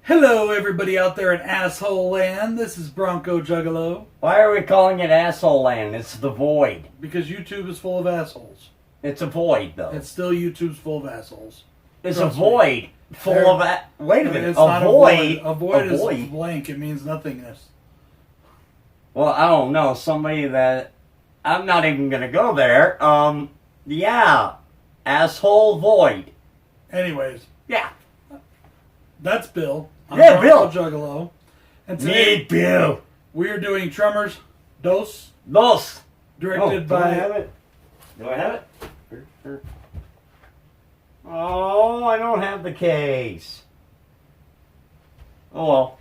Hello, everybody out there in asshole land. This is Bronco Juggalo. Why are we calling it asshole land? It's the void. Because YouTube is full of assholes. It's a void, though. It's still YouTube's full of assholes. It's Trust a void me. full of... Wait a minute. It's not void? A void is blank. It means nothingness. Well, I don't know. Somebody that... I'm not even going to go there. Yeah. Asshole void. Anyways. Yeah. That's Bill. I'm Yeah, Bronco Juggalo. And today Me, Bill. we are doing Tremors Dos. Dos. Directed Do I by... have it? Do I have it? Oh, I don't have the case. Oh, well.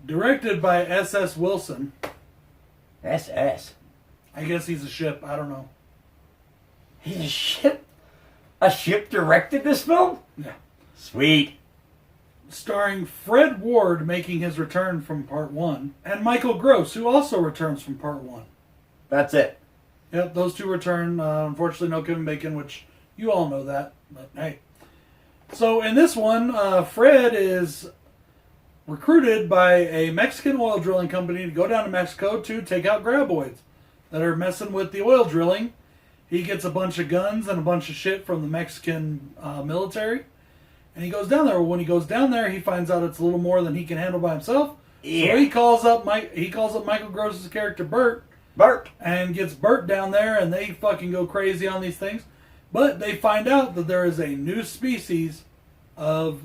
Directed by S.S. Wilson. SS. I guess he's a ship. I don't know. He's a ship? A ship directed this film? Yeah. Sweet. Starring Fred Ward making his return from part 1. And Michael Gross, who also returns from part 1. That's it. Yep, those two return. Unfortunately, no Kevin Bacon, which you all know that. But hey. So in this one, Fred is recruited by a Mexican oil drilling company to go down to Mexico to take out graboids that are messing with the oil drilling. He gets a bunch of guns and a bunch of shit from the Mexican military. And he goes down there. When he goes down there, he finds out it's a little more than he can handle by himself. Yeah. So he calls up Michael Gross's character, Bert. And gets Bert down there, and they fucking go crazy on these things. But they find out that there is a new species of...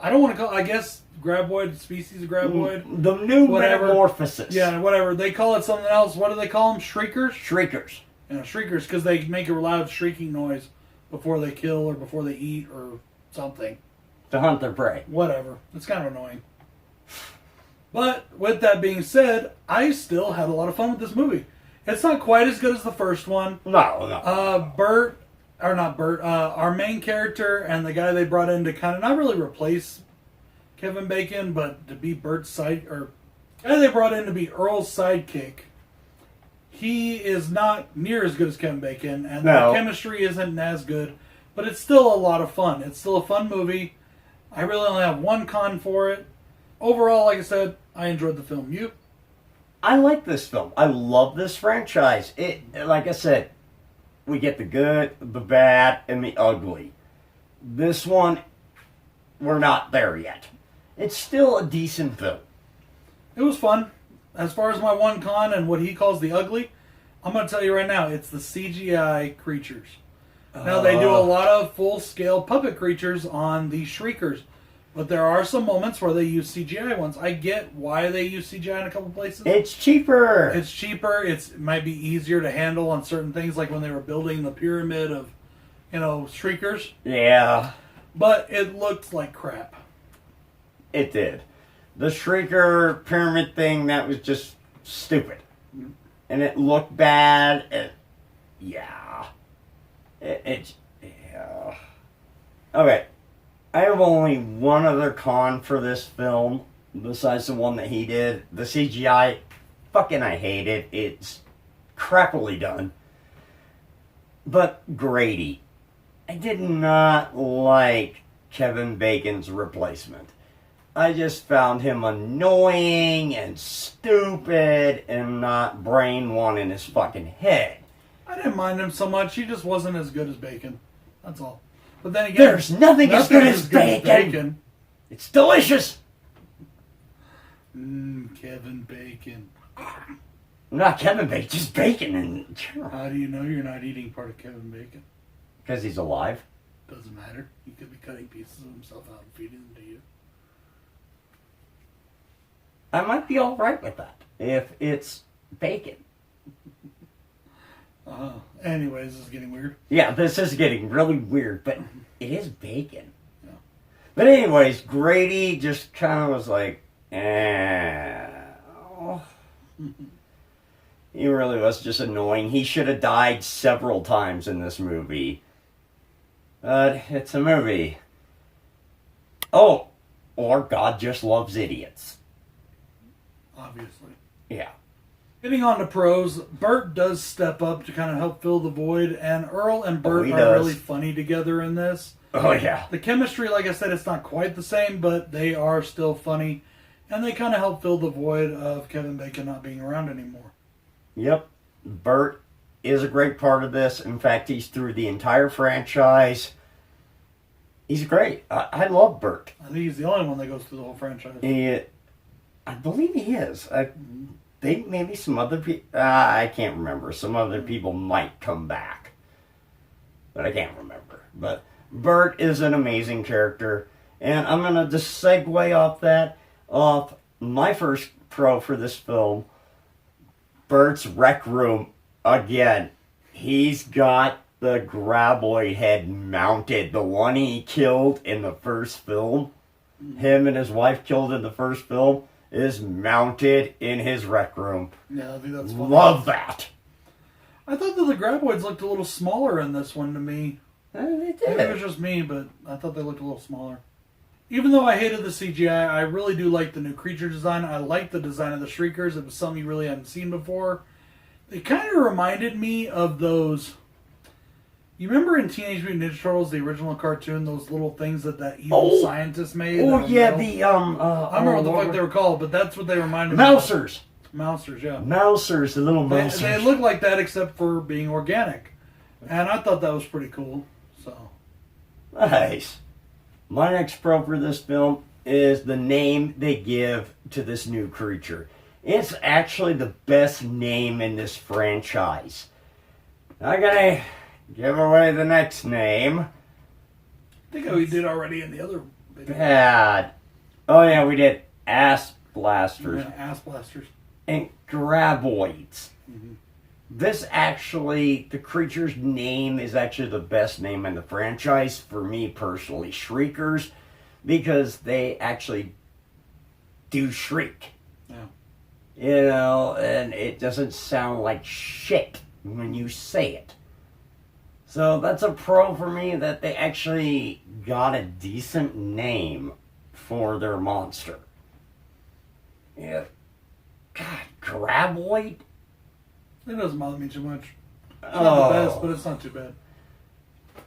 I don't want to call... I guess graboid, species of graboid. The new whatever. metamorphosis. Yeah, whatever. They call it something else. What do they call them? Shriekers? Shriekers. Yeah, shriekers, because they make a loud shrieking noise before they kill or before they eat or something. To hunt their prey. Whatever. It's kind of annoying. But with that being said, I still had a lot of fun with this movie. It's not quite as good as the first one. No. Our main character and the guy they brought in to kind of not really replace Kevin Bacon, but to be Bert's guy they brought in to be Earl's sidekick. He is not near as good as Kevin Bacon, and the chemistry isn't as good, but it's still a lot of fun. It's still a fun movie. I really only have one con for it. Overall, like I said, I enjoyed the film. You? I like this film. I love this franchise. Like I said, we get the good, the bad, and the ugly. This one, we're not there yet. It's still a decent film. It was fun. As far as my one con and what he calls the ugly, I'm going to tell you right now, it's the CGI creatures. Now, they do a lot of full-scale puppet creatures on the Shriekers, but there are some moments where they use CGI ones. I get why they use CGI in a couple places. It's cheaper. It might be easier to handle on certain things, like when they were building the pyramid of, Shriekers. Yeah. But it looked like crap. It did. The Shrieker pyramid thing, that was just stupid. And it looked bad. Yeah. Yeah. Okay. I have only one other con for this film, besides the one that he did. The CGI, I hate it. It's crappily done. But Grady. I did not like Kevin Bacon's replacement. I just found him annoying and stupid and not brain one in his fucking head. I didn't mind him so much. He just wasn't as good as Bacon. That's all. But then again, there's nothing as good as bacon. It's delicious. Kevin Bacon. Not Kevin Bacon, just bacon. And how do you know you're not eating part of Kevin Bacon? Because he's alive. Doesn't matter. He could be cutting pieces of himself out and feeding them to you. I might be all right with that if it's bacon. Anyways, this is getting weird. Yeah, this is getting really weird, but it is bacon. Yeah. But anyways, Grady just kind of was like, He really was just annoying. He should have died several times in this movie. But it's a movie. Oh, or God just loves idiots. Obviously. Yeah. Getting on to pros, Bert does step up to kind of help fill the void, and Earl and Bert are really funny together in this. Oh, yeah. The chemistry, like I said, it's not quite the same, but they are still funny. And they kind of help fill the void of Kevin Bacon not being around anymore. Yep. Bert is a great part of this. In fact, he's through the entire franchise. He's great. I love Bert. I think he's the only one that goes through the whole franchise. I believe he is. They maybe some other people. I can't remember. Some other people might come back, but I can't remember. But Bert is an amazing character, and I'm gonna just segue off my first pro for this film. Bert's rec room again. He's got the graboid head mounted, the one he killed in the first film. Him and his wife killed in the first film. Is mounted in his rec room. Yeah, I think that's funny. Love that. I thought that the graboids looked a little smaller in this one to me. They did. Maybe it was just me, but I thought they looked a little smaller. Even though I hated the CGI, I really do like the new creature design. I like the design of the Shriekers. It was something you really hadn't seen before. They kind of reminded me of those... You remember in Teenage Mutant Ninja Turtles, the original cartoon, those little things that evil scientist made? Oh, yeah, metal? I don't remember what the fuck they were called, but that's what they reminded me Mousers. of. Mousers, yeah. Mousers, the little mousers. They look like that except for being organic. And I thought that was pretty cool. So Nice. My next pro for this film is the name they give to this new creature. It's actually the best name in this franchise. I'm gonna give away the next name. I think we did already in the other video. Bad. Oh yeah, we did ass blasters. Yeah, ass blasters. And graboids. This actually, the creature's name is actually the best name in the franchise for me personally. Shriekers, because they actually do shriek. Yeah. You know, and it doesn't sound like shit when you say it. So that's a pro for me that they actually got a decent name for their monster. Yeah. God, graboid? It doesn't bother me too much. It's not the best, but it's not too bad.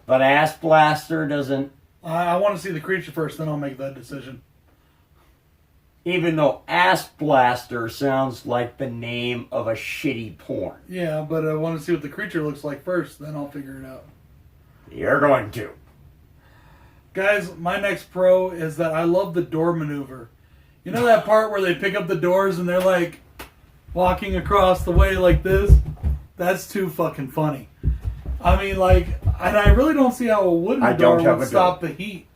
But Ass Blaster doesn't... I want to see the creature first, then I'll make that decision. Even though Ass Blaster sounds like the name of a shitty porn. Yeah, but I want to see what the creature looks like first, then I'll figure it out. You're going to. Guys, my next pro is that I love the door maneuver. You know that part where they pick up the doors and they're like walking across the way like this? That's too fucking funny. I mean, like, and I really don't see how a wooden door would stop the heat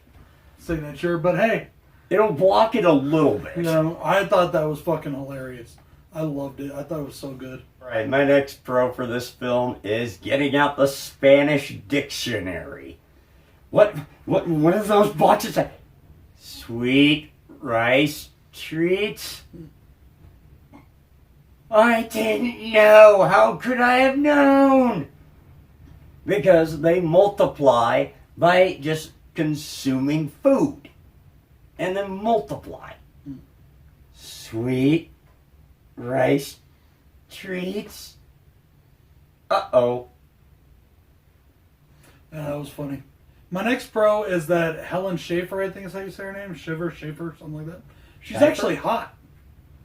signature, but hey. It'll block it a little bit. You know, I thought that was fucking hilarious. I loved it. I thought it was so good. Alright, my next pro for this film is getting out the Spanish dictionary. What do those boxes say? Sweet rice treats? I didn't know. How could I have known? Because they multiply by just consuming food. And then multiply. Sweet rice treats? Uh-oh. Yeah, that was funny. My next pro is that Helen Schaefer, I think is how you say her name. Schaefer, something like that. She's actually hot.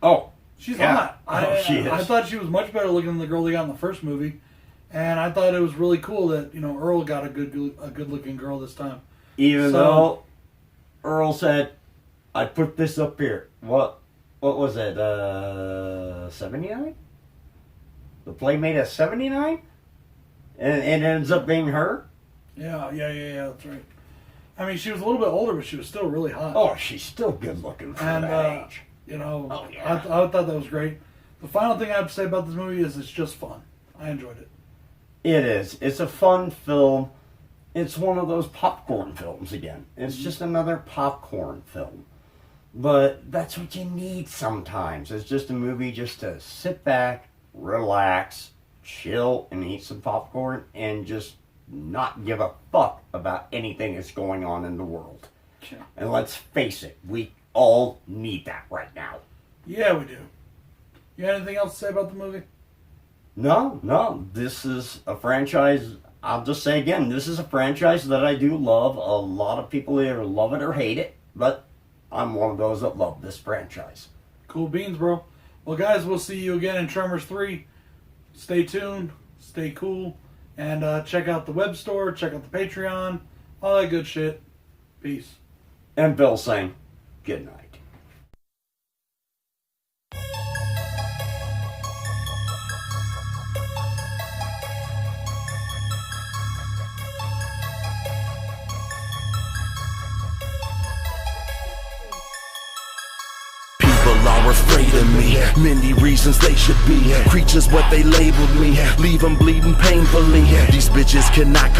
Oh. She's yeah. hot. She is. I thought she was much better looking than the girl they got in the first movie. And I thought it was really cool that, you know, Earl got a good looking girl this time. Even though Earl said, I put this up here. What was it? 79? The Playmate at 79? And it ends up being her? Yeah, that's right. I mean, she was a little bit older, but she was still really hot. Oh, she's still good looking for that age. You know, oh, yeah. I thought that was great. The final thing I have to say about this movie is it's just fun. I enjoyed it. It is. It's a fun film. It's one of those popcorn films again. It's just another popcorn film. But that's what you need sometimes. It's just a movie just to sit back, relax, chill, and eat some popcorn, and just not give a fuck about anything that's going on in the world. Yeah. And let's face it, we all need that right now. Yeah, we do. You got anything else to say about the movie? No. This is a franchise I'll just say again, this is a franchise that I do love. A lot of people either love it or hate it, but I'm one of those that love this franchise. Cool beans, bro. Well, guys, we'll see you again in Tremors 3. Stay tuned, stay cool, and check out the web store, check out the Patreon, all that good shit. Peace. And Bill saying, good night. Are afraid of me, many reasons they should be creatures what they labeled me, leave them bleeding painfully. These bitches cannot